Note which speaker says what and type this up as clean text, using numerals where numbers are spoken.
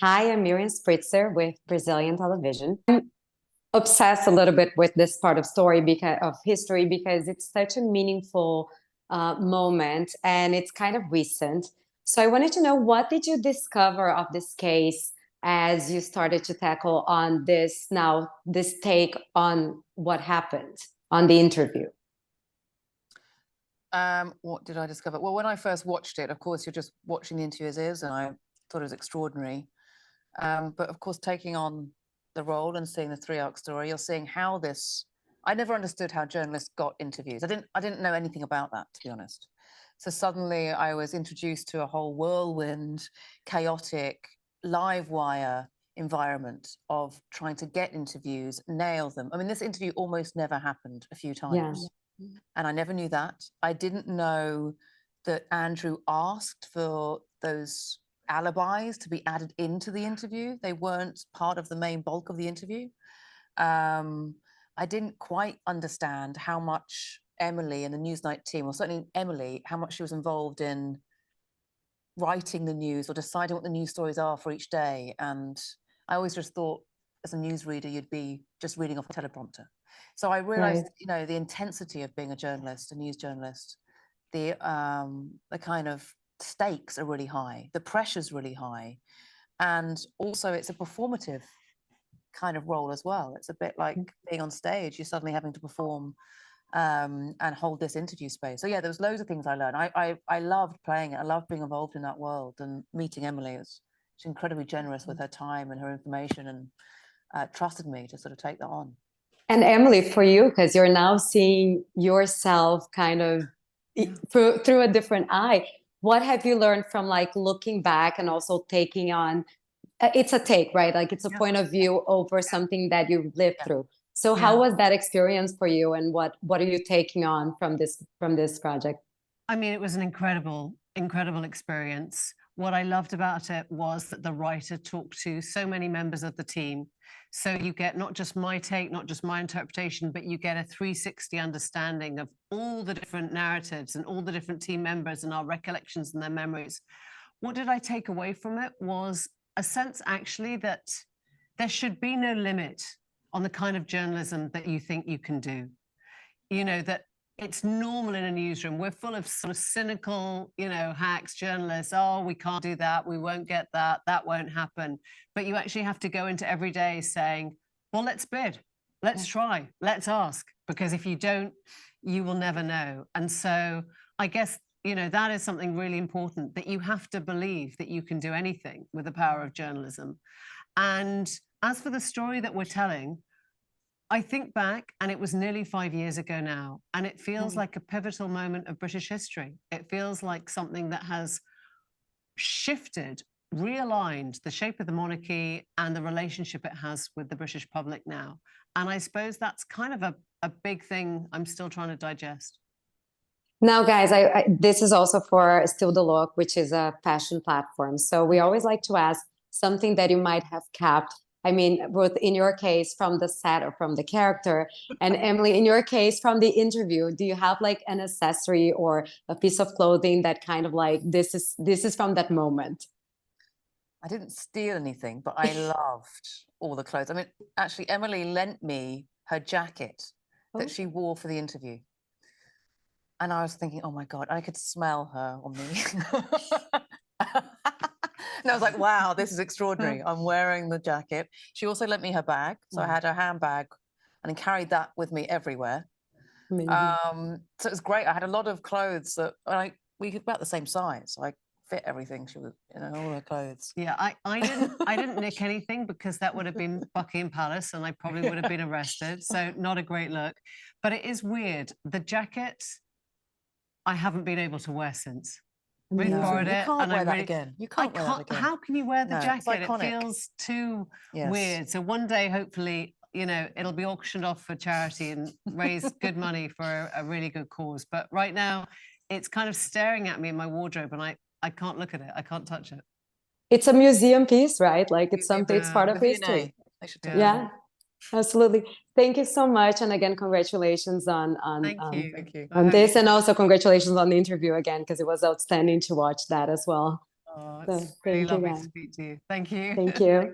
Speaker 1: Hi, I'm Miriam Spritzer with Brazilian television. I'm obsessed a little bit with this part of story because of history because it's such a meaningful moment and it's kind of recent. So I wanted to know, what did you discover of this case as you started to tackle on this take on what happened on the interview?
Speaker 2: What did I discover? Well, when I first watched it, of course, you're just watching the interview as is, and I thought it was extraordinary. But of course, taking on the role and seeing the three-arc story, you're seeing how this. I never understood how journalists got interviews. I didn't know anything about that, to be honest. So suddenly, I was introduced to a whole whirlwind, chaotic, live wire environment of trying to get interviews, nail them. I mean, this interview almost never happened a few times. Yeah. And I never knew that. I didn't know that Andrew asked for those alibis to be added into the interview. They weren't part of the main bulk of the interview. I didn't quite understand how much Emily and the Newsnight team, or certainly Emily, how much she was involved in writing the news or deciding what the news stories are for each day. And I always just thought, as a newsreader, you'd be just reading off a teleprompter. So I realized, right, the intensity of being a journalist, a news journalist, the kind of stakes are really high, the pressure's really high, and also it's a performative kind of role as well. It's a bit like being on stage. You're suddenly having to perform and hold this interview space. So yeah, there was loads of things I learned. I loved playing it. I loved being involved in that world, and meeting Emily. She's incredibly generous with her time and her information, and trusted me to sort of take that on.
Speaker 1: And Emily, for you, because you're now seeing yourself kind of through a different eye, what have you learned from like looking back and also taking on, it's a take, right? Like it's a point of view over something that you lived through. So how was that experience for you, and what are you taking on from this project?
Speaker 3: I mean, it was an incredible experience. What I loved about it was that the writer talked to so many members of the team. So you get not just my take, not just my interpretation, but you get a 360 understanding of all the different narratives and all the different team members and our recollections and their memories. What did I take away from it was a sense, actually, that there should be no limit on the kind of journalism that you think you can do. You know, that it's normal in a newsroom. We're full of sort of cynical, hacks, journalists. Oh, we can't do that. We won't get that. That won't happen. But you actually have to go into every day saying, well, let's bid. Let's try. Let's ask. Because if you don't, you will never know. And so I guess, that is something really important, that you have to believe that you can do anything with the power of journalism. And as for the story that we're telling, I think back, and it was nearly 5 years ago now, and it feels like a pivotal moment of British history. It feels like something that has shifted, realigned the shape of the monarchy and the relationship it has with the British public now. And I suppose that's kind of a big thing I'm still trying to digest.
Speaker 1: Now, guys, this is also for Steal The Look, which is a fashion platform. So we always like to ask something that you might have kept. I mean, Ruth, in your case, from the set or from the character, and Emily, in your case, from the interview, do you have like an accessory or a piece of clothing that kind of like, this is from that moment?
Speaker 2: I didn't steal anything, but I loved all the clothes. I mean, actually, Emily lent me her jacket that she wore for the interview. And I was thinking, oh my God, I could smell her on me. And I was like, wow, this is extraordinary. I'm wearing the jacket. She also lent me her bag. So I had her handbag and I carried that with me everywhere. So it was great. I had a lot of clothes that we were about the same size. So I fit everything. She was, all her clothes.
Speaker 3: Yeah, I didn't nick anything, because that would have been Buckingham Palace and I probably would have been arrested. So not a great look. But it is weird. The jacket, I haven't been able to wear since. Ruth borrowed it.
Speaker 2: You can't wear that again. You can't wear that again.
Speaker 3: How can you wear the jacket? It feels too weird. So one day, hopefully, it'll be auctioned off for charity and raise good money for a really good cause. But right now, it's kind of staring at me in my wardrobe, and I can't look at it. I can't touch it.
Speaker 1: It's a museum piece, right? Like it's something, it's part of history. Yeah. Absolutely. Thank you so much. And again, congratulations on
Speaker 3: Thank you.
Speaker 1: On this, and also congratulations on the interview again, because it was outstanding to watch that as well.
Speaker 3: Oh,
Speaker 1: So
Speaker 3: it's really
Speaker 1: thank you,
Speaker 3: lovely to
Speaker 1: guys.
Speaker 3: speak to you. Thank you.
Speaker 1: Thank you.